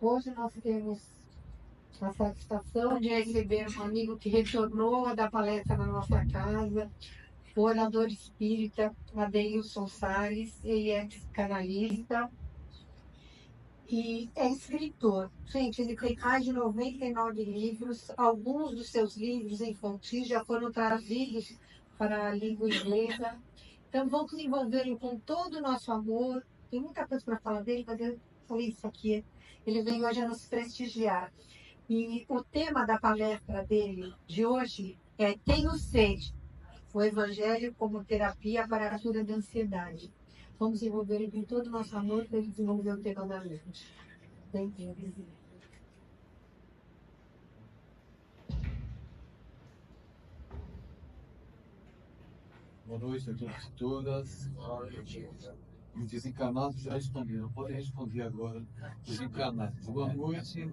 Hoje nós temos a satisfação de receber um amigo que retornou da palestra na nossa casa, o orador espírita Adeilson Salles. Ele é psicanalista e é escritor. Gente, ele tem mais de 99 livros. Alguns dos seus livros infantis já foram trazidos para a língua inglesa. Então, vamos envolvê-lo com todo o nosso amor. Tem muita coisa para falar dele, mas eu falei isso aqui. Ele veio hoje a nos prestigiar. E o tema da palestra dele de hoje é Tenho Sede, o Evangelho como terapia para a cura da ansiedade. Vamos envolver ele com todo o nosso amor para ele desenvolver o tema da mente. Bem-vindo. Boa noite a todos e todas. E os desencarnados já responderam. Podem responder agora. Desencarnados. Boa noite.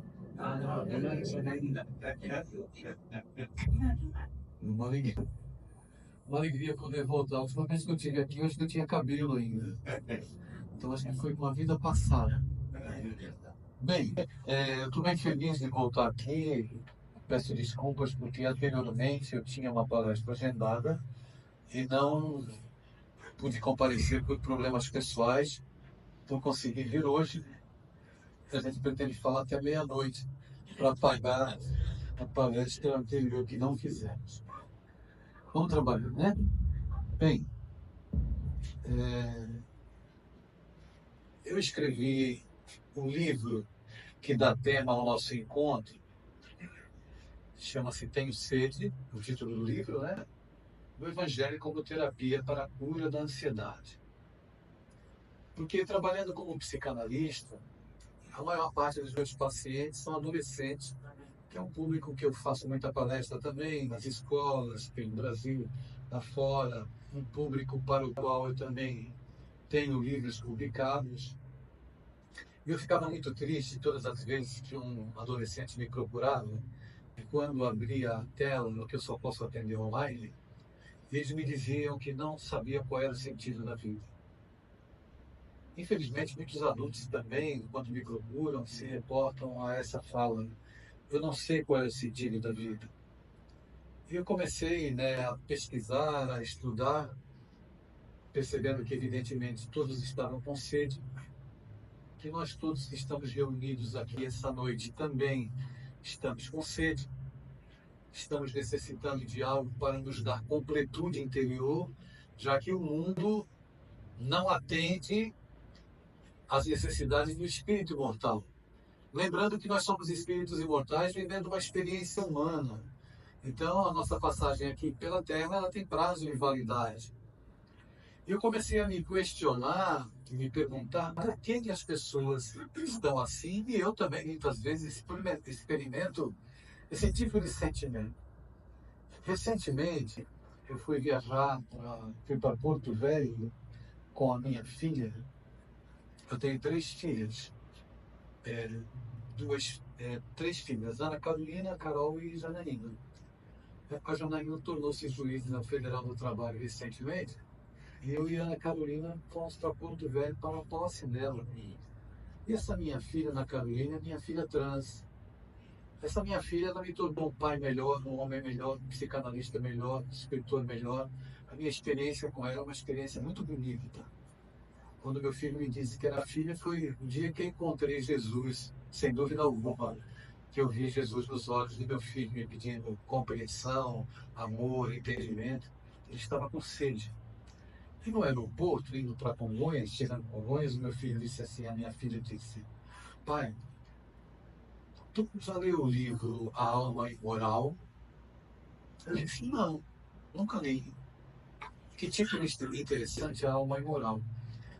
Uma alegria. Uma alegria poder voltar. A última vez que eu estive aqui, eu acho que eu tinha cabelo ainda. Então acho que foi uma vida passada. Bem, eu estou bem feliz de voltar aqui. Peço desculpas porque anteriormente eu tinha uma palestra agendada e não pude comparecer por problemas pessoais. Então consegui vir hoje. A gente pretende falar até meia-noite para pagar a palestra anterior que não fizemos. Vamos trabalhar, né? Bem, eu escrevi um livro que dá tema ao nosso encontro. Chama-se Tenho Sede, o título do livro, né? O Evangelho como terapia para a cura da ansiedade. Porque trabalhando como psicanalista, a maior parte dos meus pacientes são adolescentes, que é um público que eu faço muita palestra também, nas escolas, pelo Brasil, lá fora, um público para o qual eu também tenho livros publicados. E eu ficava muito triste todas as vezes que um adolescente me procurava, e quando abria a tela, no que eu só posso atender online, eles me diziam que não sabia qual era o sentido da vida. Infelizmente, muitos adultos também, quando me procuram, se reportam a essa fala: eu não sei qual é o sentido da vida. E eu comecei, a pesquisar, a estudar, percebendo que, evidentemente, todos estavam com sede, que nós todos que estamos reunidos aqui essa noite também estamos com sede, estamos necessitando de algo para nos dar completude interior, já que o mundo não atende às necessidades do espírito imortal. Lembrando que nós somos espíritos imortais vivendo uma experiência humana. Então, a nossa passagem aqui pela Terra, ela tem prazo de validade. E eu comecei a me questionar, me perguntar por que as pessoas estão assim, e eu também, muitas vezes, experimento esse tipo de sentimento. Recentemente, eu fui viajar, fui para Porto Velho com a minha filha. Eu tenho 3 filhas. Três filhas, Ana Carolina, Carol e Janaína. A Janaína tornou-se juiz na Federal do Trabalho recentemente, e eu e a Ana Carolina fomos para Porto Velho para a posse dela. E essa minha filha, Ana Carolina, é minha filha trans. Essa minha filha, ela me tornou um pai melhor, um homem melhor, um psicanalista melhor, um escritor melhor. A minha experiência com ela é uma experiência muito bonita. Quando meu filho me disse que era filha, foi o dia que eu encontrei Jesus, sem dúvida alguma, que eu vi Jesus nos olhos do meu filho, me pedindo compreensão, amor, entendimento. Ele estava com sede. E no aeroporto, indo para Congonhas, chegando em Congonhas, o meu filho disse assim, a minha filha disse: pai, tu já leu o livro A Alma Imoral? Eu disse: não, nunca li. Que título interessante, A Alma Imoral.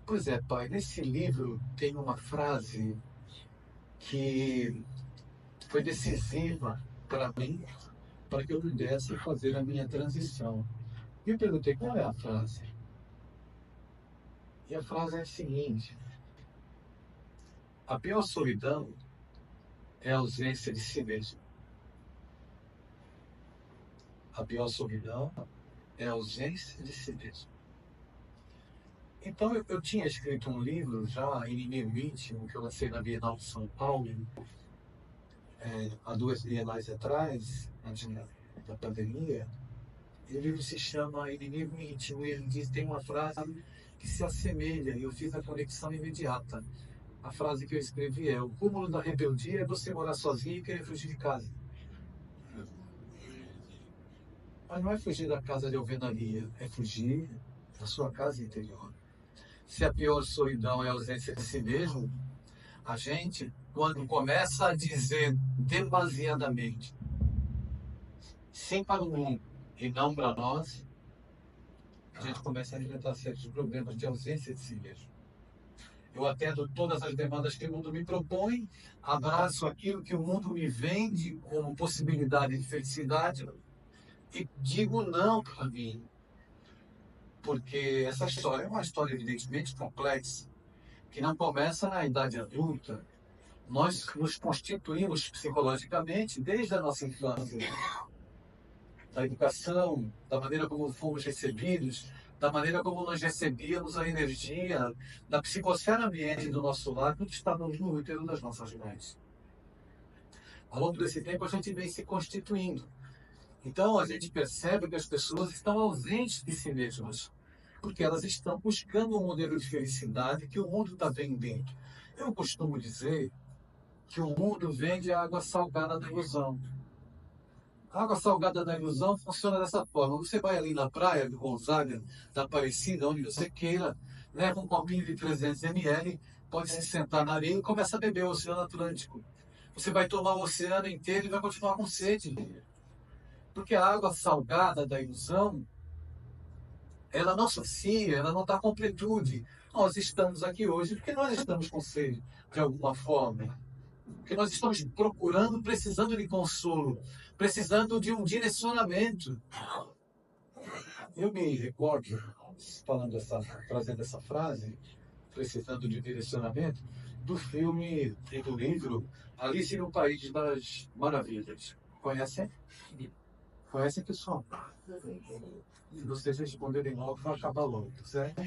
Pois é, pai, nesse livro tem uma frase que foi decisiva para mim, para que eu pudesse fazer a minha transição. E eu perguntei: qual é a frase? E a frase é a seguinte: a pior solidão é a ausência de si mesmo. A pior solidão é a ausência de si mesmo. Então, eu tinha escrito um livro já, Inimigo Íntimo, que eu lancei na Bienal de São Paulo, há 2 bienais atrás, antes da pandemia. E o livro se chama Inimigo Íntimo, e ele diz, tem uma frase que se assemelha, e eu fiz a conexão imediata. A frase que eu escrevi é: o cúmulo da rebeldia é você morar sozinho e querer fugir de casa. Mas não é fugir da casa de alvenaria, é fugir da sua casa interior. Se a pior solidão é a ausência de si mesmo, a gente, quando começa a dizer demasiadamente sim para o mundo e não para nós, a gente começa a enfrentar certos problemas de ausência de si mesmo. Eu atendo todas as demandas que o mundo me propõe, abraço aquilo que o mundo me vende como possibilidade de felicidade e digo não para mim. Porque essa história é uma história evidentemente complexa, que não começa na idade adulta. Nós nos constituímos psicologicamente desde a nossa infância, da educação, da maneira como fomos recebidos, da maneira como nós recebíamos a energia da psicosfera ambiente do nosso lar, tudo está no útero das nossas mães. Ao longo desse tempo, a gente vem se constituindo. Então, a gente percebe que as pessoas estão ausentes de si mesmas, porque elas estão buscando um modelo de felicidade que o mundo está vendendo. Eu costumo dizer que o mundo vende a água salgada da ilusão. A água salgada da ilusão funciona dessa forma. Você vai ali na praia de Gonzaga, da Aparecida, onde você queira, leva um copinho de 300 ml, pode se sentar na areia e começa a beber o Oceano Atlântico. Você vai tomar o oceano inteiro e vai continuar com sede. Porque a água salgada da ilusão, ela não sacia, ela não dá completude. Nós estamos aqui hoje porque nós estamos com sede, de alguma forma. Porque nós estamos procurando, precisando de consolo, precisando de um direcionamento. Eu me recordo, trazendo essa frase, precisando de direcionamento, do filme e do livro Alice no País das Maravilhas. Conhecem? Conhecem, pessoal? Se vocês responderem logo, vai acabar logo, certo?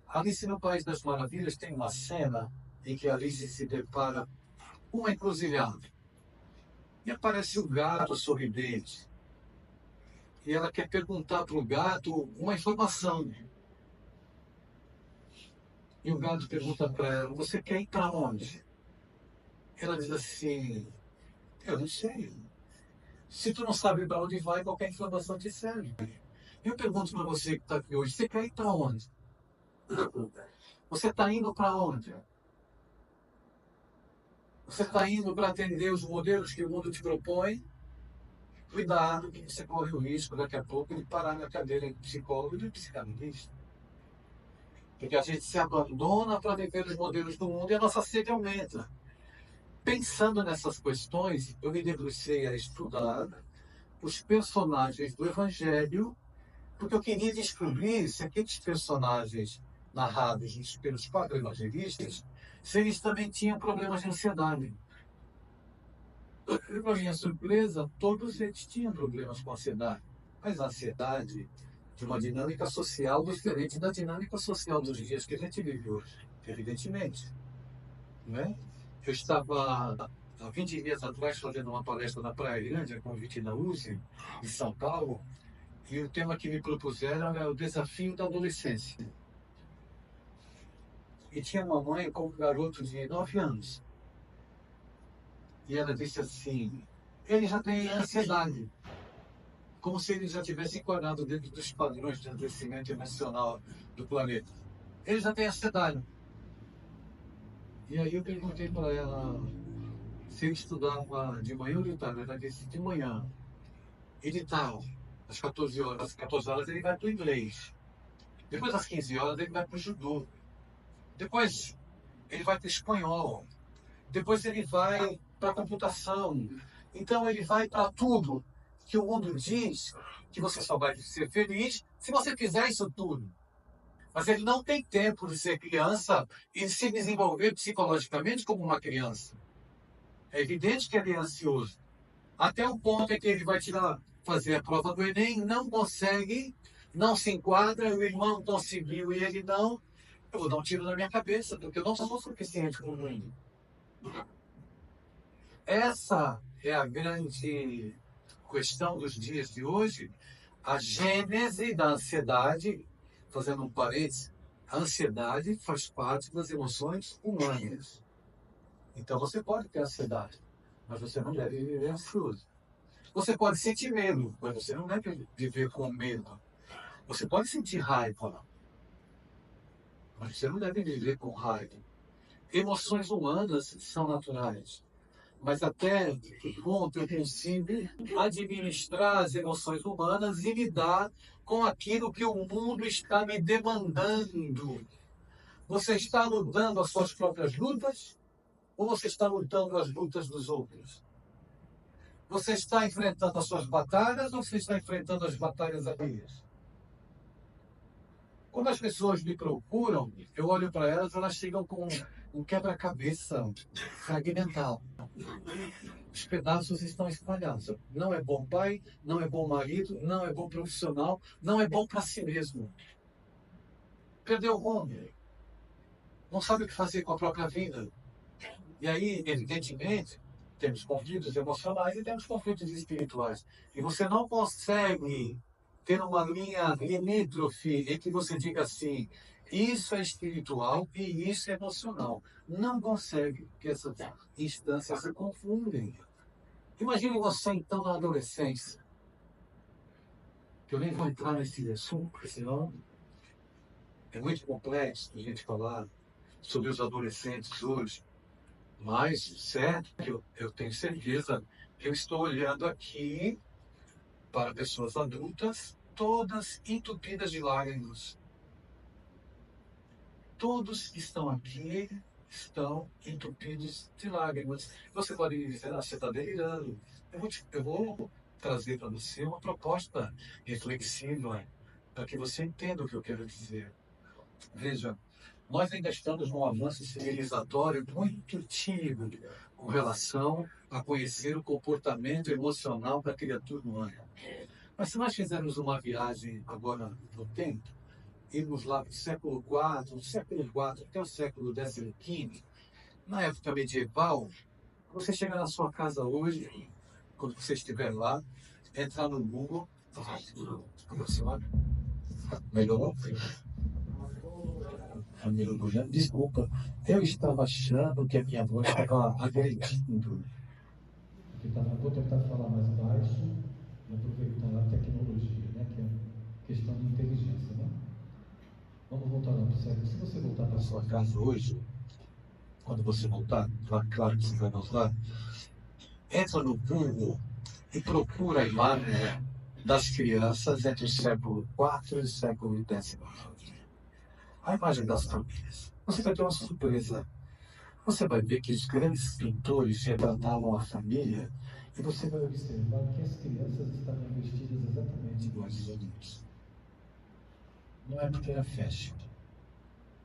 Alice no País das Maravilhas tem uma cena em que Alice se depara com uma encruzilhada. E aparece o gato sorridente. E ela quer perguntar para o gato uma informação. E o gato pergunta para ela: você quer ir para onde? Ela diz assim: eu não sei. Se tu não sabe para onde vai, qualquer informação te serve. Eu pergunto para você que está aqui hoje: você quer ir para onde? Você está indo para onde? Você está indo para atender os modelos que o mundo te propõe? Cuidado, que você corre o risco daqui a pouco de parar na cadeira de psicólogo e de psicanalista. Porque a gente se abandona para viver os modelos do mundo e a nossa sede aumenta. Pensando nessas questões, eu me debrucei a estudar os personagens do Evangelho, porque eu queria descobrir se aqueles personagens narrados pelos 4 evangelistas, se eles também tinham problemas de ansiedade. E, para minha surpresa, todos eles tinham problemas com ansiedade. Mas a ansiedade de uma dinâmica social diferente da dinâmica social dos dias que a gente vive hoje, evidentemente. Não é? Eu estava, há 20 dias atrás, fazendo uma palestra na Praia Grande, a convite da USE, em São Paulo, e o tema que me propuseram é o desafio da adolescência. E tinha uma mãe com um garoto de 9 anos. E ela disse assim: ele já tem ansiedade, como se ele já tivesse enquadrado dentro dos padrões de adoecimento emocional do planeta. Ele já tem ansiedade. E aí eu perguntei para ela se ele estudava de manhã ou de tarde. Ela disse: de manhã. E de tarde, às 14 horas. Às 14 horas ele vai para o inglês. Depois, às 15 horas, ele vai para o judô. Depois, ele vai para o espanhol. Depois, ele vai para a computação. Então, ele vai para tudo que o mundo diz que você só vai ser feliz se você fizer isso tudo. Mas ele não tem tempo de ser criança e de se desenvolver psicologicamente como uma criança. É evidente que ele é ansioso. Até o ponto em que ele vai fazer a prova do Enem e não consegue, não se enquadra, o irmão conseguiu e ele não, eu vou dar um tiro na minha cabeça, porque eu não sou suficiente para o mundo. Essa é a grande questão dos dias de hoje, a gênese da ansiedade, fazendo um parênteses, a ansiedade faz parte das emoções humanas. Então você pode ter ansiedade, mas você não deve viver ansioso. Você pode sentir medo, mas você não deve viver com medo. Você pode sentir raiva, mas você não deve viver com raiva. Emoções humanas são naturais, mas até que ponto eu consigo administrar as emoções humanas e lidar com aquilo que o mundo está me demandando? Você está lutando as suas próprias lutas ou você está lutando as lutas dos outros? Você está enfrentando as suas batalhas ou você está enfrentando as batalhas alheias? Quando as pessoas me procuram, eu olho para elas, elas chegam com um quebra-cabeça fragmentado. Os pedaços estão espalhados. Não é bom pai, não é bom marido, não é bom profissional, não é bom para si mesmo. Perdeu o rumo. Não sabe o que fazer com a própria vida. E aí, evidentemente, temos conflitos emocionais e temos conflitos espirituais. E você não consegue ter uma linha limítrofe em que você diga assim, isso é espiritual e isso é emocional. Não consegue, porque essas instâncias se confundem. Imagine você, então, na adolescência. Que eu nem vou entrar nesse assunto, senão é muito complexo a gente falar sobre os adolescentes hoje. Mas, certo, que eu tenho certeza que eu estou olhando aqui para pessoas adultas, todas entupidas de lágrimas. Todos que estão aqui estão entupidos de lágrimas. Você pode me dizer, você está delirando. Eu vou trazer para você uma proposta reflexiva para que você entenda o que eu quero dizer. Veja, nós ainda estamos num avanço civilizatório muito tímido com relação a conhecer o comportamento emocional da criatura humana. Mas se nós fizermos uma viagem agora no tempo, irmos lá para o século IV, do século IV até o século XV, na época medieval, você chega na sua casa hoje, quando você estiver lá, entrar no Google, melhorou? Desculpa, eu estava achando que a minha voz estava agredindo. Vou tentar falar mais baixo e aproveitar a tecnologia, né, que é questão de inteligência. Né? Vamos voltar lá para o século. Se você voltar para a sua casa hoje, quando você voltar, claro que você vai voltar, entra no Google e procura a imagem das crianças entre o século IV e o século XIX. A imagem das famílias. Você vai ter uma surpresa. Você vai ver que os grandes pintores retratavam a família e você vai observar que as crianças estavam vestidas exatamente iguais aos adultos. Não é porque era fashion,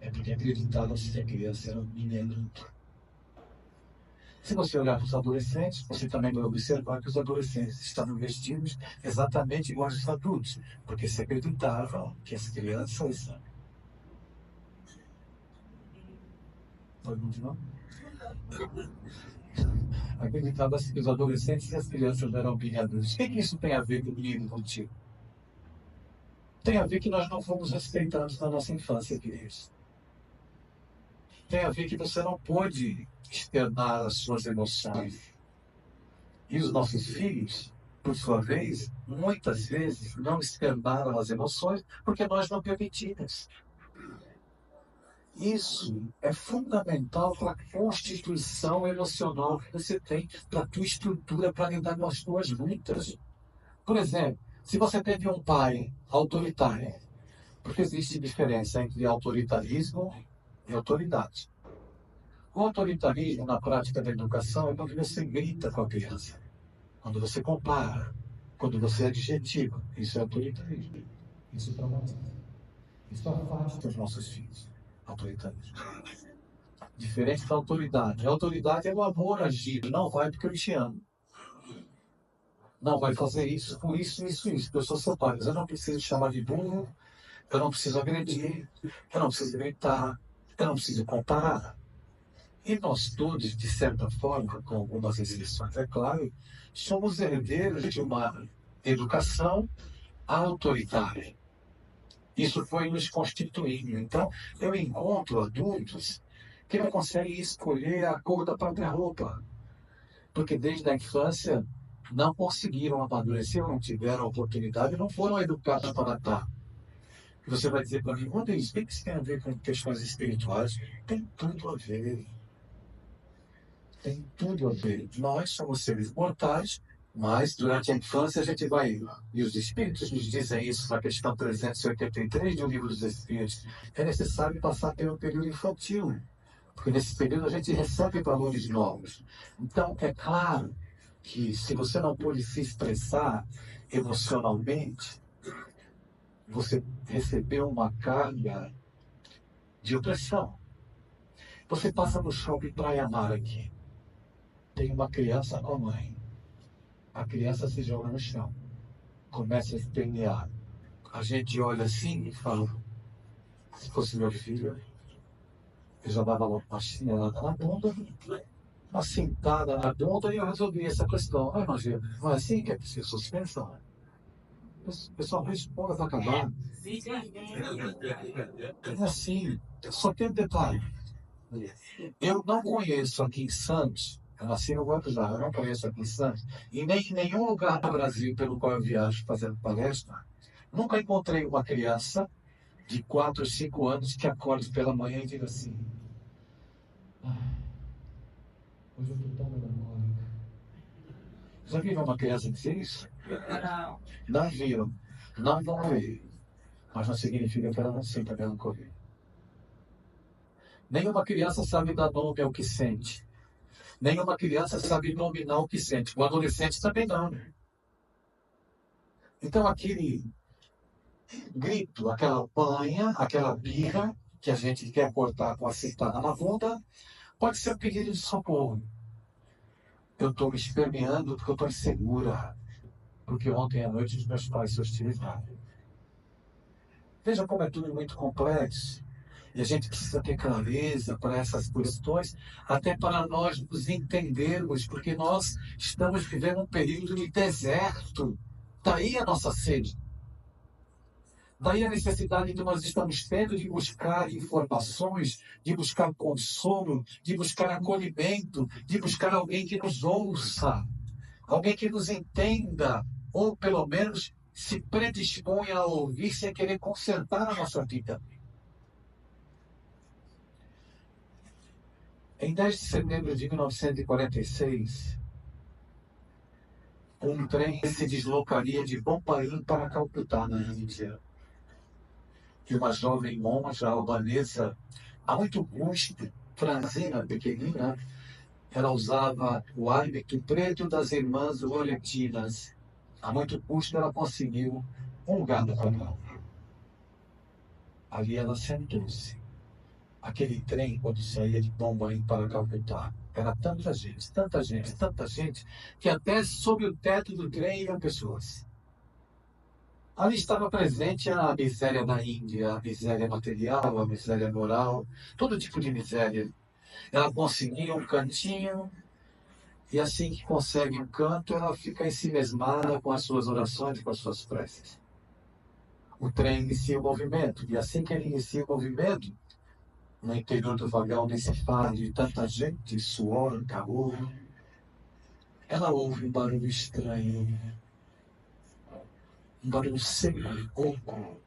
é porque acreditava-se que a criança era um menino. Se você olhar para os adolescentes, você também vai observar que os adolescentes estavam vestidos exatamente iguais aos adultos, porque se acreditava que as crianças... Pode continuar? Acreditava-se que os adolescentes e as crianças eram brilhantes. O que isso tem a ver comigo e contigo? Tem a ver que nós não fomos respeitados na nossa infância, queridos. Tem a ver que você não pôde externar as suas emoções. E os nossos filhos, por sua vez, muitas vezes não externaram as emoções porque nós não permitimos. Isso é fundamental para a constituição emocional que você tem, para a tua estrutura, para lidar com as tuas lutas. Por exemplo, se você teve um pai autoritário, porque existe diferença entre autoritarismo e autoridade. O autoritarismo na prática da educação é quando você grita com a criança, quando você compara, quando você adjetiva. Isso é autoritarismo. Isso traumatiza. Isso afasta os nossos filhos. Autoritarismo. Diferente da autoridade. A autoridade é o amor agido. Não vai porque eu te amo. Não vai fazer isso, com isso, isso, isso. Eu sou seu pai, mas eu não preciso te chamar de burro, eu não preciso agredir, eu não preciso gritar, eu não preciso comparar. E nós todos, de certa forma, com algumas restrições, é claro, somos herdeiros de uma educação autoritária. Isso foi nos constituindo. Então, eu encontro adultos que não conseguem escolher a cor da própria roupa, porque desde a infância não conseguiram amadurecer, não tiveram oportunidade, não foram educados para matar. E você vai dizer para mim, Rodrigo, o que isso tem a ver com questões espirituais? Tem tudo a ver. Tem tudo a ver. Nós somos seres mortais, mas durante a infância a gente vai. E os Espíritos nos dizem isso na questão 383 do Livro dos Espíritos. É necessário passar pelo período infantil, porque nesse período a gente recebe valores novos. Então, é claro que se você não pode se expressar emocionalmente, você recebeu uma carga de opressão. Você passa no shopping Praia Mar aqui. Tem uma criança com a mãe. A criança se joga no chão. Começa a espernear. A gente olha assim e fala, se fosse meu filho, eu já dava uma chinelada na bunda, uma cintada na bunda e eu resolvi essa questão. Ah, imagina, não é assim que é preciso suspensão. O pessoal responde para acabar. É assim, só tem um detalhe. Eu não conheço aqui em Santos, eu nasci no Guarujá, eu não conheço aqui em Santos, e nem em nenhum lugar do Brasil pelo qual eu viajo fazendo palestra, nunca encontrei uma criança de 4 ou 5 anos que acorde pela manhã e diga assim, hoje eu estou tão melancólica. Já viram uma criança dizer isso? Não. Não viram, não vão ver, mas não significa que ela não sinta melancolia. Nenhuma criança sabe dar nome ao que sente. Nenhuma criança sabe nominar o que sente. O adolescente também não. Então, aquele grito, aquela banha, aquela birra que a gente quer cortar com a cintada na bunda, pode ser um pedido de socorro. Eu estou me esperneando porque eu estou insegura. Porque ontem à noite os meus pais se hostilizaram. Veja como é tudo muito complexo. E a gente precisa ter clareza para essas questões, até para nós nos entendermos, porque nós estamos vivendo um período de deserto. Daí a nossa sede. Daí a necessidade que nós estamos tendo de buscar informações, de buscar consolo, de buscar acolhimento, de buscar alguém que nos ouça, alguém que nos entenda, ou pelo menos se predisponha a ouvir sem querer consertar a nossa vida. Em 10 de setembro de 1946, um trem se deslocaria de Bombaim para Calcutá, na Índia. E uma jovem monja albanesa, a muito custo, franzina, pequenina, ela usava o hábito preto das irmãs oletinas. A muito custo ela conseguiu um lugar no canal. Ali ela sentou-se. Aquele trem, quando saía de Bombaim para Calcutá, era tanta gente, tanta gente, tanta gente, que até sob o teto do trem iam pessoas. Ali estava presente a miséria da Índia, a miséria material, a miséria moral, todo tipo de miséria. Ela conseguia um cantinho, e assim que consegue um canto, ela fica ensimesmada com as suas orações, com as suas preces. O trem inicia o movimento, e assim que ele inicia o movimento, no interior do vagão, nesse fardo de tanta gente, suor, calor, ela ouve um barulho estranho, um barulho seco, rouco.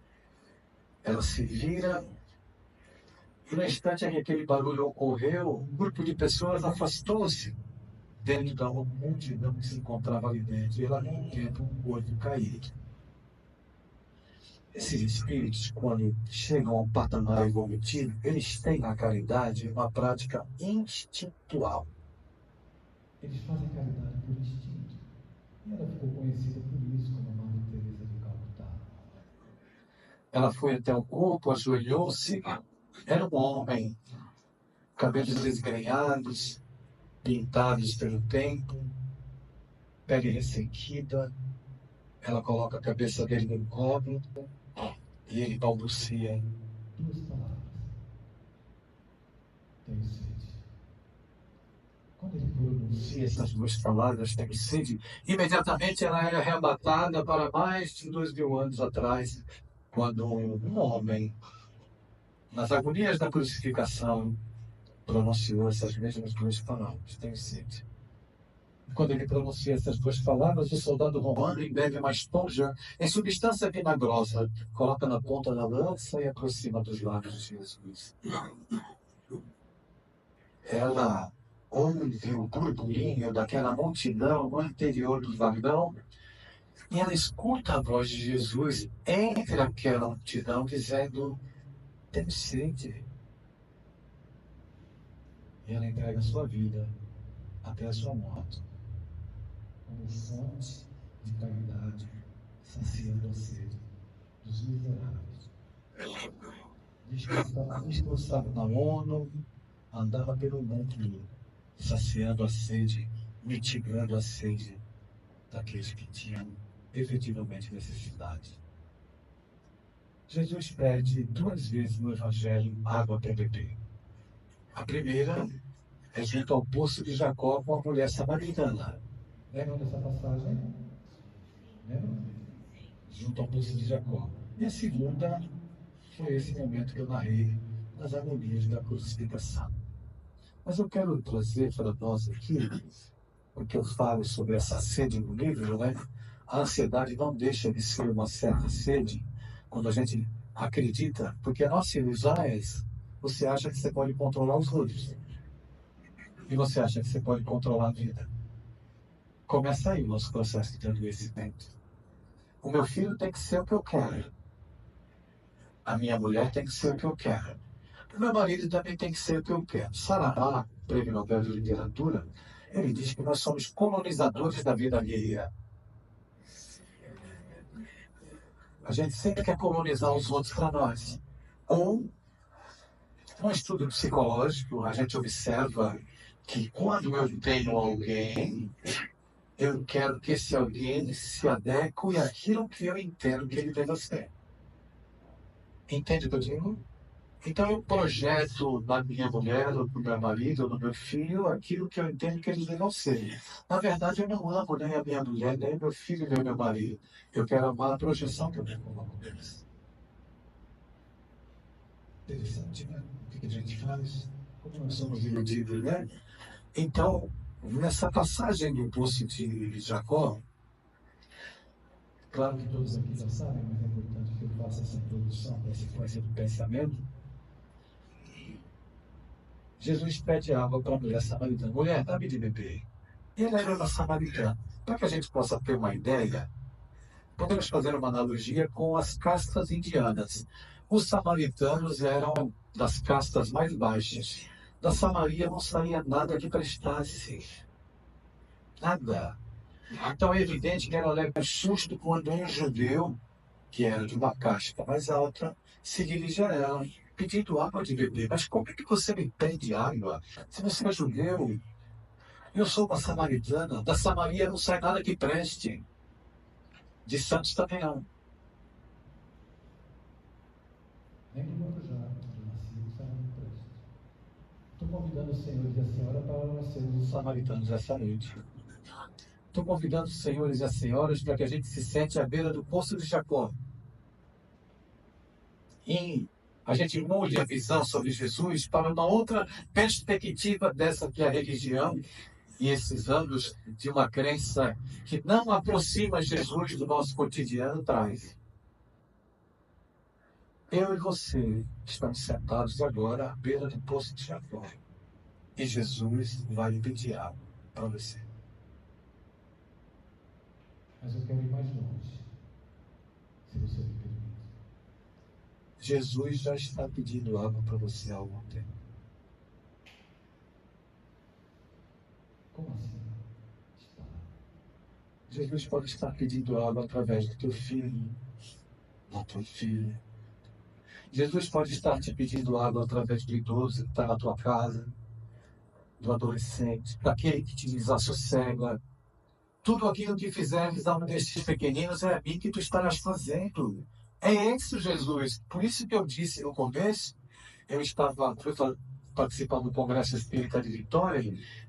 Ela se vira, e no instante em que aquele barulho ocorreu, um grupo de pessoas afastou-se dentro da multidão que se encontrava ali dentro, e ela contempla um corpo caído. Esses espíritos, quando chegam ao patamar evolutivo, eles têm na caridade uma prática instintual. Eles fazem caridade por instinto. E ela ficou conhecida por isso como a Madre Teresa de Calcutá. Ela foi até o corpo, ajoelhou-se. Era um homem, cabelos desgrenhados, pintados pelo tempo. pele ressequida, ela coloca a cabeça dele no colo e ele balbucia duas palavras: tenho sede. Quando ele pronuncia essas duas palavras, tenho sede, imediatamente ela é arrebatada para mais de 2000 anos atrás, quando um homem, nas agonias da crucificação, pronunciou essas mesmas duas palavras: tenho sede. Quando ele pronuncia essas duas palavras, o soldado romano embebe uma esponja em substância vinagrosa, coloca na ponta da lança e aproxima dos lábios de Jesus. Ela ouve o burburinho daquela multidão no interior do vagão e ela escuta a voz de Jesus entre aquela multidão dizendo: tenho sede. E ela entrega a sua vida até a sua morte como fonte de caridade, saciando a sede dos miseráveis. Discursava na ONU, andava pelo mundo, saciando a sede, mitigando a sede daqueles que tinham efetivamente necessidade. Jesus pede 2 vezes no Evangelho água para beber. A primeira é junto ao poço de Jacó com a mulher samaritana. Lembram dessa passagem? Lembram? Junto ao poço de Jacó. E a segunda foi esse momento que eu narrei nas agonias da crucificação. Mas eu quero trazer para nós aqui, porque eu falo sobre essa sede no livro, né? A ansiedade não deixa de ser uma certa sede quando a gente acredita, porque a nossa ilusão é essa. Você acha que você pode controlar os outros. E você acha que você pode controlar a vida. Começa aí o nosso processo de adoecimento. O meu filho tem que ser o que eu quero. A minha mulher tem que ser o que eu quero. O meu marido também tem que ser o que eu quero. Saramago, Prêmio Nobel de Literatura, ele diz que nós somos colonizadores da vida alheia. A gente sempre quer colonizar os outros para nós. Ou, num estudo psicológico, a gente observa que quando eu tenho alguém, eu quero que esse alguém se adeque àquilo que eu entendo que ele deve ser. Entende o que eu digo? Então eu projeto na minha mulher, ou no meu marido, ou no meu filho, aquilo que eu entendo que eles devem ser. Na verdade, eu não amo nem a minha mulher, nem meu filho, nem meu marido. Eu quero amar a projeção que eu tenho como deles. Interessante, né? O que a gente faz? Como nós somos iludidos, né? Então, nessa passagem do poço de Jacó, claro que todos aqui já sabem, mas é importante que eu faça essa introdução para a sequência do pensamento. Jesus pede água para a mulher samaritana. Mulher, dá-me de beber. E ela era uma samaritana. Para que a gente possa ter uma ideia, podemos fazer uma analogia com as castas indianas. Os samaritanos eram das castas mais baixas. Da Samaria não saía nada que prestasse. Nada. Então é evidente que ela leva um susto quando um judeu, que era de uma casta mais alta, se dirige a ela, pedindo água de beber. Mas como é que você me pede água? Se você é judeu, eu sou uma samaritana. Da Samaria não sai nada que preste. De Santos também não. Nem do mundo já nascido, sai nada que preste. Estou convidando os senhores e a senhora para nós sermos os samaritanos essa noite. Estou convidando os senhores e as senhoras para que a gente se sente à beira do poço de Jacó. E a gente mude a visão sobre Jesus para uma outra perspectiva dessa que é a religião e esses anos de uma crença que não aproxima Jesus do nosso cotidiano traz. Eu e você estamos sentados agora à beira do poço de Jacó. E Jesus vai lhe pedir água para você. Mas eu quero ir mais longe, se você me permite. Jesus já está pedindo água para você há algum tempo. Como assim? Está. Jesus pode estar pedindo água através do teu filho, da tua filha. Jesus pode estar te pedindo água através do idoso que está na tua casa, do adolescente, daquele que te desassossega. Tudo aquilo que fizeres a um destes pequeninos é a mim que tu estarás fazendo. É isso, Jesus. Por isso que eu disse no começo, fui participar do Congresso Espírita de Vitória,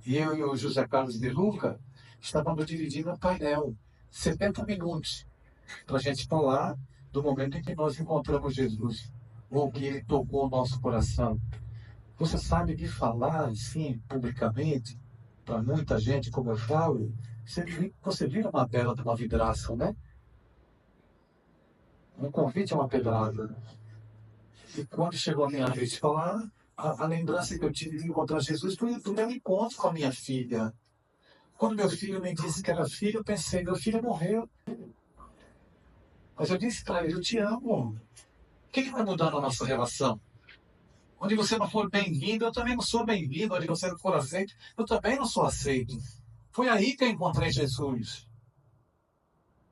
e eu e o José Carlos de Luca estávamos dividindo um painel, 70 minutos, para a gente falar do momento em que nós encontramos Jesus, ou que ele tocou o nosso coração. Você sabe que falar assim, publicamente, para muita gente, como eu falo, você vira uma bela de uma vidraça, né? Um convite é uma pedrada. E quando chegou a minha vez de falar, a lembrança que eu tive de encontrar Jesus foi do meu encontro com a minha filha. Quando meu filho me disse que era filho, eu pensei, meu filho morreu. Mas eu disse para ele, eu te amo. O que vai mudar na nossa relação? Onde você não for bem-vindo, eu também não sou bem-vindo. Onde você não for aceito, eu também não sou aceito. Foi aí que eu encontrei Jesus.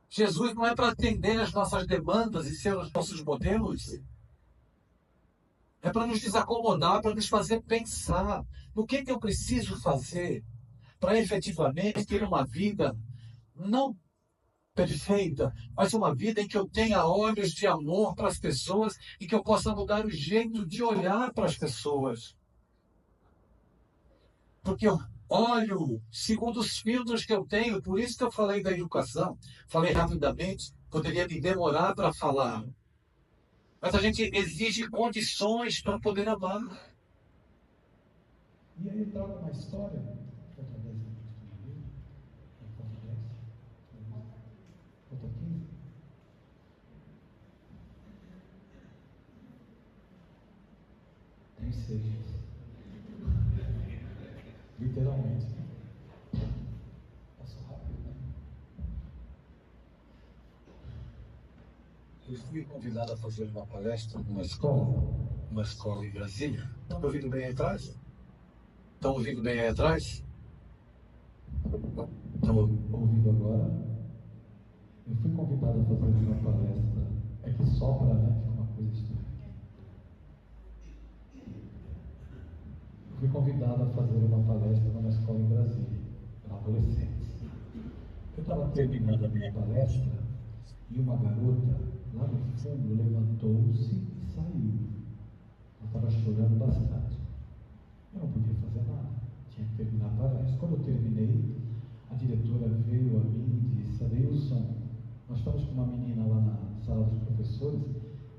Jesus não é para atender as nossas demandas e ser os nossos modelos. É para nos desacomodar, para nos fazer pensar no que eu preciso fazer para efetivamente ter uma vida não perfeita, mas uma vida em que eu tenha olhos de amor para as pessoas e que eu possa mudar o jeito de olhar para as pessoas. Porque eu olho segundo os filtros que eu tenho, por isso que eu falei da educação. Falei rapidamente, poderia me demorar para falar. Mas a gente exige condições para poder amar. E aí traga uma história, tem 6. Literalmente. Passou rápido, né? Eu fui convidado a fazer uma palestra numa escola em Brasília. Estão me ouvindo bem aí atrás? Estão ouvindo bem aí atrás? Estão ouvindo agora? Eu fui convidado a fazer uma palestra. É que sopra, né? Fica uma coisa estranha. Eu fui convidado a fazer uma palestra numa escola em Brasília, para adolescentes. Eu estava terminando a minha palestra e uma garota, lá no fundo, levantou-se e saiu. Ela estava chorando bastante. Eu não podia fazer nada. Tinha que terminar a palestra. Quando eu terminei, a diretora veio a mim e disse: Adeilson, nós estamos com uma menina lá na sala dos professores,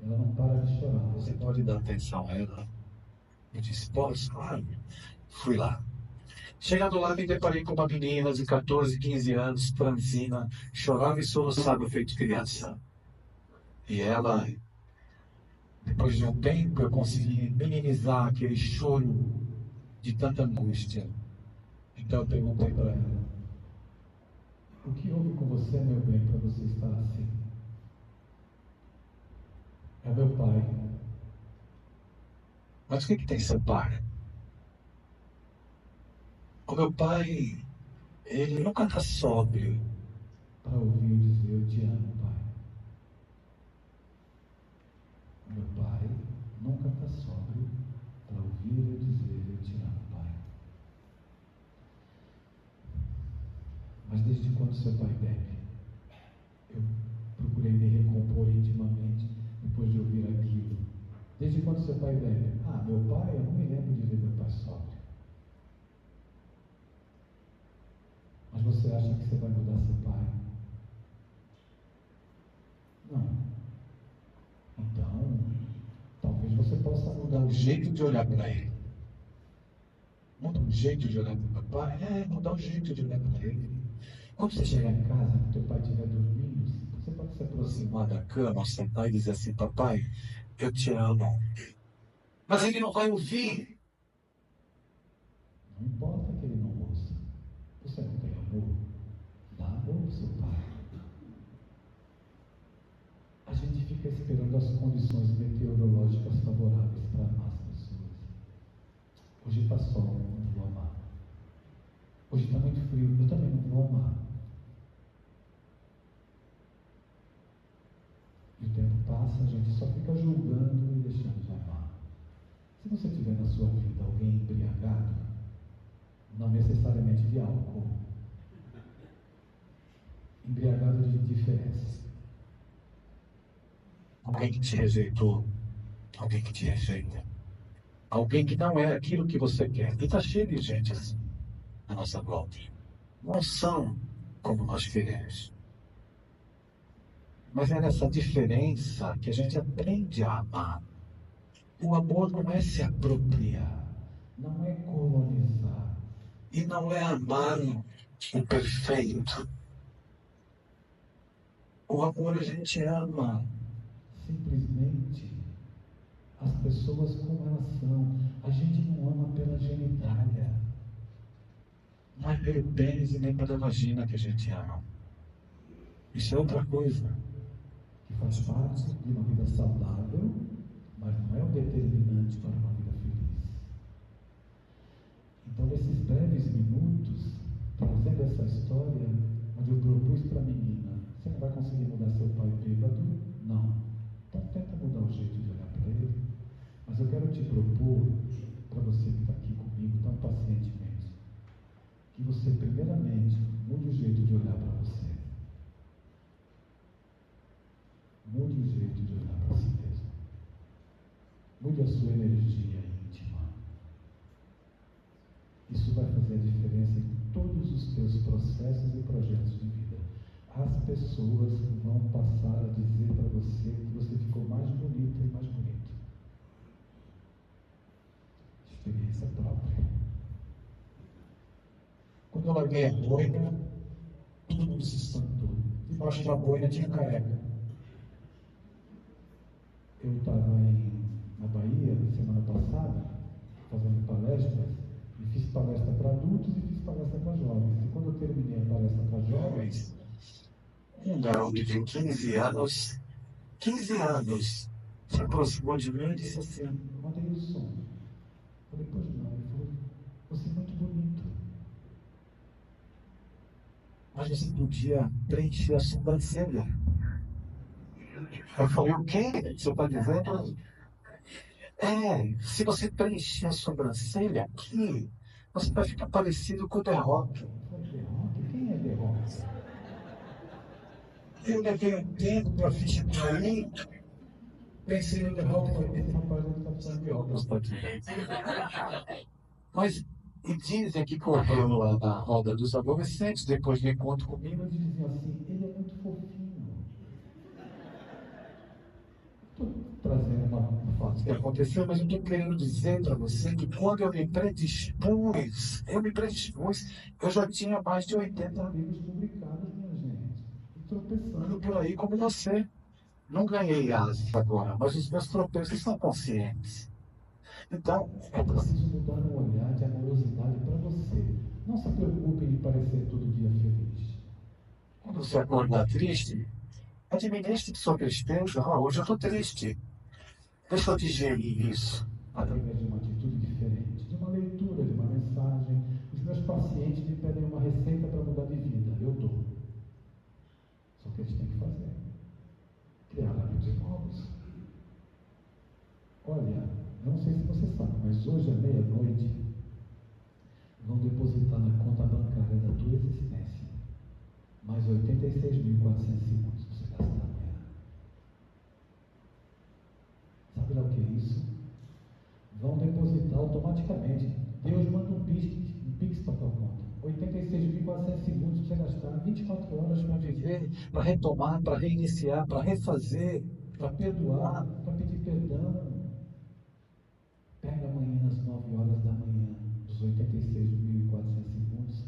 ela não para de chorar. Você pode dar atenção a ela? Eu disse: posso, claro. Fui lá. Chegando lá, me deparei com uma menina de 14, 15 anos, franzina, chorava e soluçava feito criança. E ela, depois de um tempo, eu consegui minimizar aquele choro de tanta angústia. Então eu perguntei para ela: o que houve com você, meu bem, para você estar assim? É meu pai. Mas o que tem seu pai? O meu pai, ele nunca está sóbrio para ouvir eu dizer: eu te amo, pai. O meu pai nunca está sóbrio para ouvir eu dizer: eu te amo, pai. Mas desde quando seu pai bebe? Eu procurei me recompor intimamente depois de ouvir aquilo. Desde quando seu pai bebe? Ah, meu pai, eu não me lembro de ver meu pai sóbrio. Mas você acha que você vai mudar seu pai? Não. Então, talvez você possa mudar o jeito de olhar para ele. Muda o jeito de olhar para o papai. Mudar o jeito de olhar para ele. Quando você chegar em casa, que teu pai estiver dormindo, você pode se aproximar da cama, sentar e dizer assim: papai, eu te amo. Mas ele não vai ouvir. Não importa que ele não ouça. Você não tem amor? Dá amor ao seu pai. A gente fica esperando as condições meteorológicas favoráveis para amar as pessoas. Hoje está sol, não vou amar. Hoje está muito frio, eu também não vou amar. E o tempo passa, a gente só fica julgando e deixando de amar. Se você tiver na sua vida alguém embriagado, não necessariamente de álcool, embriagado de indiferença. Alguém que te rejeitou, alguém que te rejeita, alguém que não é aquilo que você quer. E está cheio de gente assim à nossa volta. Não são como nós queremos. Mas é nessa diferença que a gente aprende a amar. O amor não é se apropriar, Não é colonizar. e não é amar o perfeito. O amor a gente ama Simplesmente as pessoas como elas são. A gente não ama pela genitália. não é pelo pênis e nem pela vagina que a gente ama. Isso é outra coisa. Que faz parte de uma vida saudável, mas não é o determinante para uma vida feliz. Então, nesses breves minutos, trazendo essa história, onde eu propus para a menina, você não vai conseguir mudar seu pai bêbado? Não. Então tenta mudar o jeito de olhar para ele. Mas eu quero te propor, para você que está aqui comigo tão pacientemente, que você primeiramente mude o jeito de olhar para você. Mude o jeito de olhar para si mesmo. Mude a sua energia íntima. Isso vai fazer a diferença em todos os teus processos e projetos de vida. As pessoas vão passar a dizer para você que você ficou mais bonita e mais bonito. Experiência própria. Quando eu larguei a boina, todo mundo se espantou. Debaixo da boina tinha careca. Eu estava na Bahia, semana passada, fazendo palestras, e fiz palestra para adultos e fiz palestra para jovens. E quando eu terminei a palestra para jovens, Um garoto de 15 anos, se aproximou de mim e disse assim: Adeilson, eu falei, pois não, ele falou, você é muito bonito. mas você podia preencher a sobrancelha. Eu falei: o quê? Você está dizendo? Se você preencher a sobrancelha aqui, você vai ficar parecido com o The Rock. Eu falei, The Rock? Quem é The Rock? Eu levei um tempo para fixar aí. Pensei no The Rock, falei: Esse rapaz não está precisando de óculos. Mas e dizem que correu lá na roda dos adolescentes, depois do encontro comigo, Eles diziam assim, ele é muito fofinho. Estou trazendo uma fato que aconteceu, mas eu estou querendo dizer para você que quando eu me predispus, eu já tinha mais de 80 amigos publicados, minha gente. E tropeçando. anos por aí como você. Não ganhei asas agora, mas os meus tropeços são conscientes. Então, É preciso mudar um olhar de amorosidade para você. Não se preocupe em parecer todo dia feliz. quando você acordar triste, administre sua tristeza. Hoje eu estou triste. Deixa eu digerir isso. Através de uma atitude diferente, de uma leitura, de uma mensagem. Os meus pacientes me pedem uma receita para mudar de vida. Eu dou. Só que eles têm que fazer. Criar hábitos novos. Olha, não sei se você sabe, mas hoje à meia-noite vão depositar na conta bancária da tua existência mais 86.400 segundos para você gastar amanhã. Sabe lá o que é isso? Vão depositar automaticamente. Deus manda um Pix para tua conta. 86.400 segundos para você gastar 24 horas para viver, Para retomar, para reiniciar, para refazer. para perdoar, para pedir perdão. Pega amanhã às 9 horas da manhã, os 86.400 segundos,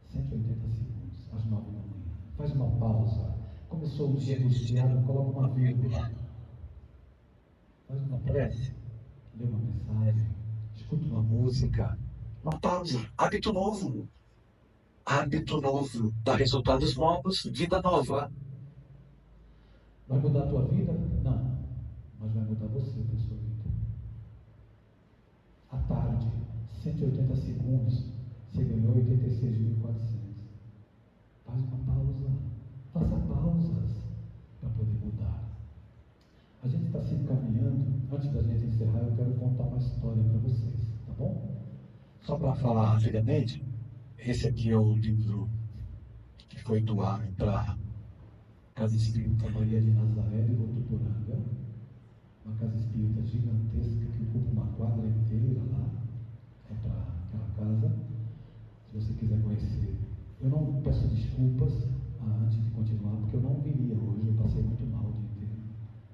180 segundos, às 9 da manhã. Faz uma pausa. Começou o dia angustiado, coloca uma vírgula. Faz uma prece, lê uma mensagem, escuta uma música. Uma pausa. Hábito novo. Hábito novo. Dá resultados novos, vida nova. Vai mudar a tua vida? Não. Mas vai mudar você para a sua vida. À tarde, 180 segundos, você ganhou 86.400. Faz uma pausa. Faça pausas para poder mudar. A gente está se encaminhando. Antes da gente encerrar, eu quero contar uma história para vocês, tá bom? Só para falar rapidamente, esse aqui é o livro que foi doado para a Casa Espírita Maria de Nazaré de Votuporanga, uma casa espírita gigantesca que ocupa uma quadra inteira lá, para aquela casa. Se você quiser conhecer, eu não peço desculpas antes de continuar, porque eu não viria hoje, eu passei muito mal o dia inteiro,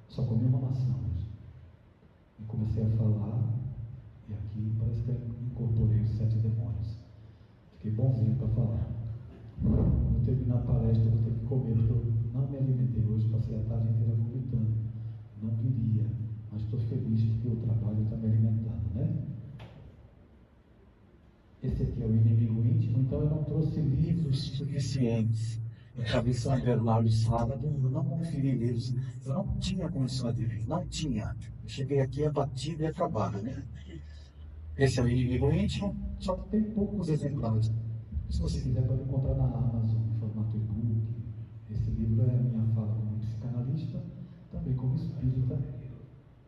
só comi uma maçã hoje. E comecei a falar, e aqui parece que eu incorporei os 7 demônios. Fiquei bonzinho para falar. Quando terminar a palestra, eu vou ter que comer, porque eu não me alimentei hoje, passei a tarde inteira vomitando. Não viria, mas estou feliz porque o trabalho está me alimentando, né? Esse aqui é o inimigo íntimo, então eu não trouxe livros suficientes. Eu acabei São Bernardo sábado, eu não conferi livros, eu não tinha condição de vir, não tinha. Eu cheguei aqui abatido e acabado, né? Esse é o inimigo íntimo, só que tem poucos exemplares. Se você quiser, pode encontrar na Amazon, em formato e-book. Esse livro é a minha fala como psicanalista, também como espírita,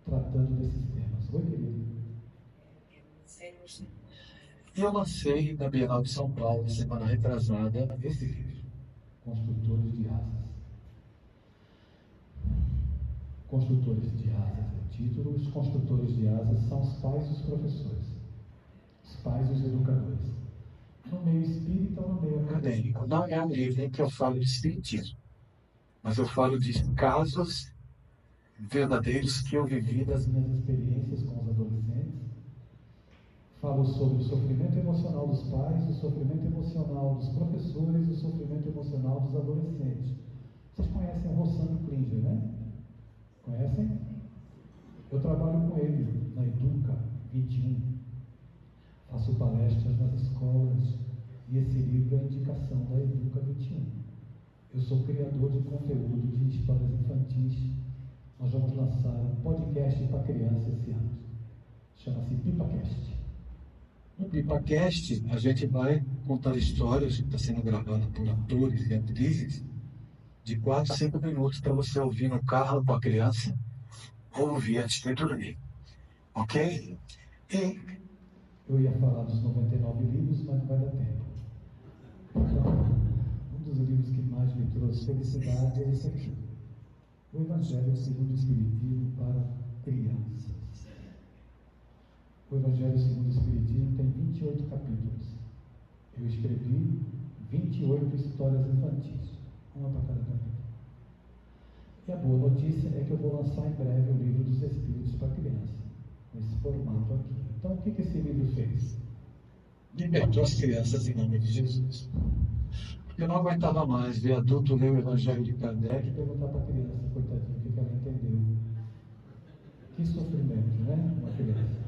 tratando desses temas. Oi, querido. E eu lancei na Bienal de São Paulo, semana retrasada, esse livro, Construtores de Asas. Construtores de Asas é o título. Os construtores de asas são os pais dos professores, os pais dos educadores. No meio espírita ou no meio acadêmico. Não é um livro em que eu falo de espiritismo, mas eu falo de casos verdadeiros que eu vivi das minhas experiências com os adolescentes. Falo sobre o sofrimento emocional dos pais, o sofrimento emocional dos professores e o sofrimento emocional dos adolescentes. Vocês conhecem o Rossano Klinger, né? Conhecem? Eu trabalho com ele na Educa 21. Faço palestras nas escolas e esse livro é a indicação da Educa 21. Eu sou criador de conteúdo de histórias infantis. Nós vamos lançar um podcast para criança esse ano. Chama-se PipaCast. No PipaCast, a gente vai contar histórias que está sendo gravada por atores e atrizes de 4 a 5 minutos para você ouvir no carro com a criança ou ouvir antes de dormir. Ok? E eu ia falar dos 99 livros, mas não vai dar tempo. Então, um dos livros que mais me trouxe felicidade é esse aqui. O Evangelho segundo o Espiritismo para crianças. O Evangelho segundo o Espiritismo tem 28 capítulos. Eu escrevi 28 histórias infantis, uma para cada capítulo. E a boa notícia é que eu vou lançar em breve o livro dos Espíritos para criança, nesse formato aqui. Então, o que esse livro fez? Libertou as crianças em nome de Jesus. Porque eu não aguentava mais ver adulto ler o Evangelho de Kardec e perguntar para a criança, coitadinha, o que ela entendeu. Que sofrimento, né? Uma criança.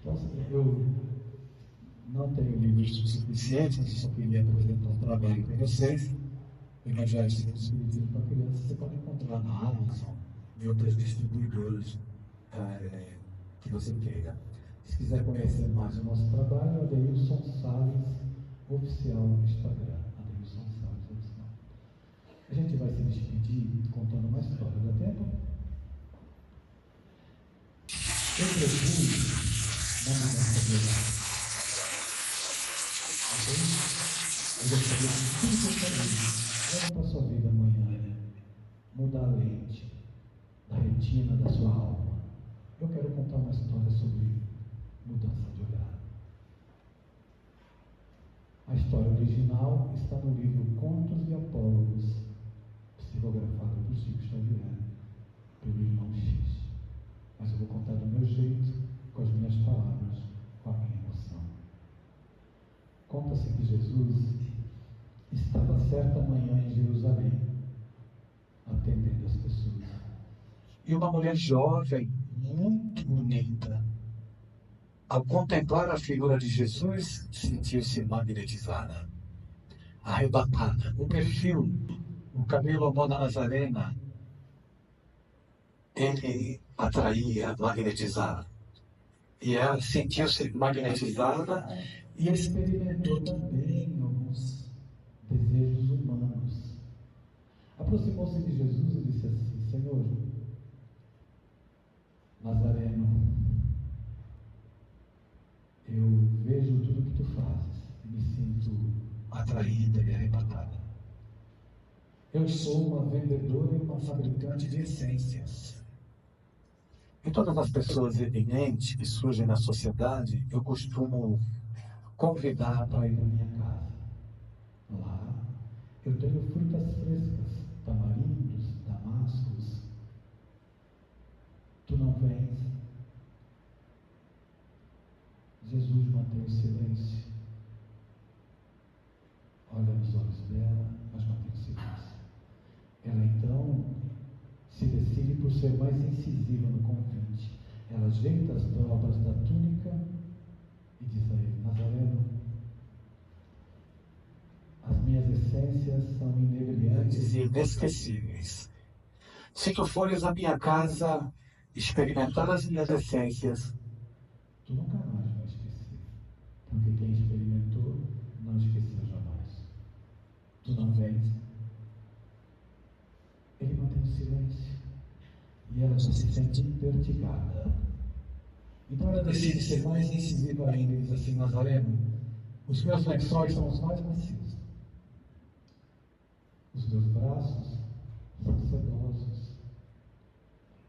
Então, eu não tenho livros suficientes, mas só queria apresentar um trabalho para vocês. O Evangelho segundo o Espiritismo para crianças você pode encontrar na Amazon e outras distribuidoras que você queira. Se quiser conhecer mais o nosso trabalho, Adeilson Salles Oficial no Instagram. Adeilson Salles Oficial. A gente vai se despedir contando uma história. Dá tempo? Eu propus na mudança de horário. Eu gostaria de tudo que eu falei. Olha para a sua vida amanhã. Mudar a lente da retina da sua alma. Eu quero contar uma história sobre mudança de olhar. A história original está no livro Contos e Apólogos, psicografado por Chico Xavier, pelo irmão X. Mas eu vou contar do meu jeito, com as minhas palavras, com a minha emoção. Conta-se que Jesus estava certa manhã em Jerusalém, atendendo as pessoas. E uma mulher jovem, muito bonita, ao contemplar a figura de Jesus, sentiu-se magnetizada, arrebatada. O perfil, o cabelo à moda nazarena, ele atraía, magnetizava. E ela sentiu-se magnetizada e experimentou também alguns desejos humanos. Aproximou-se de Jesus e disse assim: Senhor, Nazareno, eu vejo tudo que tu fazes e me sinto atraída e arrebatada. Eu sou uma vendedora e uma fabricante de essências. E todas as pessoas eminentes que surgem na sociedade, eu costumo convidar Para ir à minha casa. Lá eu tenho frutas frescas, tamarindos, damascos. Tu não vens. Jesus mantém o silêncio. Olha nos olhos dela, mas mantém o silêncio. Ela então se decide por ser mais incisiva no convite. Ela ajeita as dobras da túnica e diz a ele: Nazareno, as minhas essências são inebriantes e inesquecíveis. Se tu fores à minha casa experimentar as minhas essências, tu nunca mais vai esquecer, porque quem experimentou não esqueceu jamais. Tu não vens. Ele mantém o silêncio e ela já se sente vertigada. Então ela decide ser mais incisiva ainda e diz assim: Nazareno, os meus lençóis são os mais macios. Os meus braços são sedosos.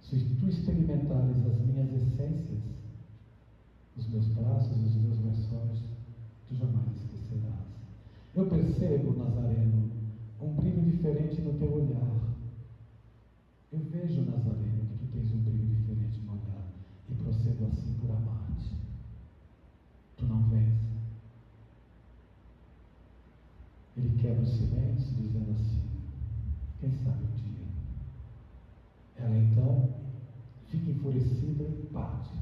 Se tu experimentares as minhas essências, os meus braços e os meus lençóis, tu jamais esquecerás. Eu percebo, Nazareno, um brilho diferente no teu olhar. Eu vejo, Nazareno, que tu tens um brilho diferente no olhar e procedo assim por amar-te. Tu não vens. Ele quebra o silêncio dizendo assim: quem sabe um dia. Ela então fica enfurecida e parte.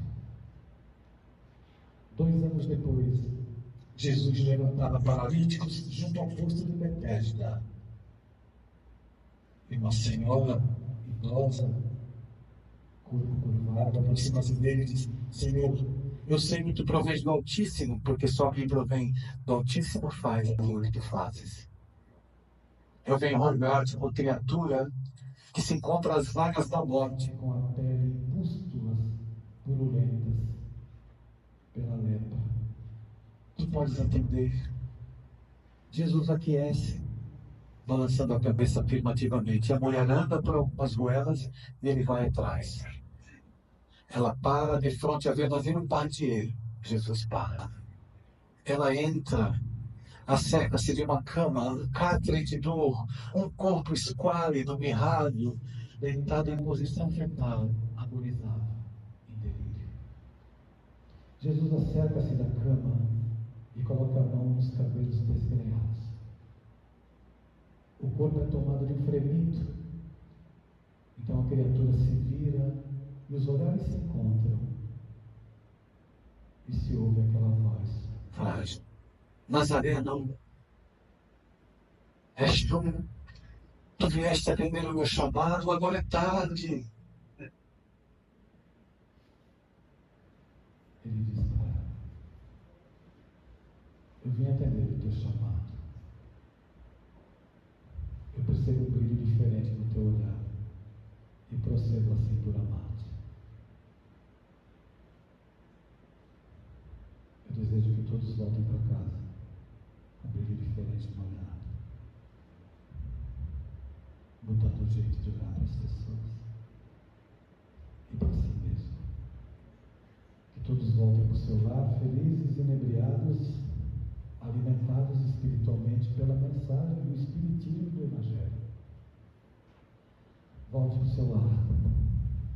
2 anos depois, Jesus levantava paralíticos junto ao poço de Betesda. E uma senhora idosa, corpo curvado, aproxima-se dele e diz: Senhor, eu sei que tu provém do Altíssimo, porque só quem provém do Altíssimo faz aquilo que tu fazes. Eu venho rogar-te por criatura que se encontra às vagas da morte, com a pele em pústulas purulentas pela lepra. tu podes entender. Jesus aquece, balançando a cabeça afirmativamente. A mulher anda para algumas goelas e ele vai atrás. Ela para de frente a verdadeiro pardieiro. Jesus para. Ela entra, acerca-se de uma cama, cátedra de dor, um corpo esquálido, mirrado, deitado em posição fetal, agonizava em delírio. Jesus acerca-se da cama e coloca a mão nos cabelos desgrenhados. O corpo é tomado de um fremito. Então a criatura se vira e os olhares se encontram. E se ouve aquela voz: Frágil. Nazareno, és tu? Tu vieste atender o meu chamado, agora é tarde. Ele diz para ela: eu vim atender o teu chamado. Eu percebo um brilho diferente no teu olhar e procedo assim por amar-te. Eu desejo que todos voltem para casa com um brilho diferente no olhar, mudando o jeito de olhar para as pessoas e para si mesmo. Que todos voltem para o seu lar felizes e inebriados, alimentados espiritualmente pela mensagem do Espiritismo do Evangelho. Volte para o seu lar.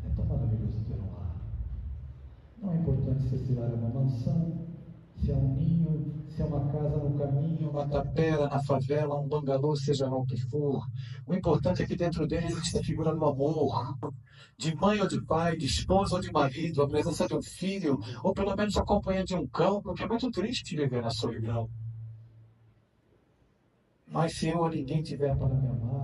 É tão maravilhoso ter um lar. Não é importante se esse lar é uma mansão, se é um ninho, se é uma casa no caminho, Uma tapera na favela, um bangalô, seja lá o que for. O importante é que dentro dele existe a figura do amor, de mãe ou de pai, de esposa ou de marido, a presença de um filho, ou pelo menos a companhia de um cão, porque é muito triste viver na solidão. Mas se eu ou ninguém tiver para me amar,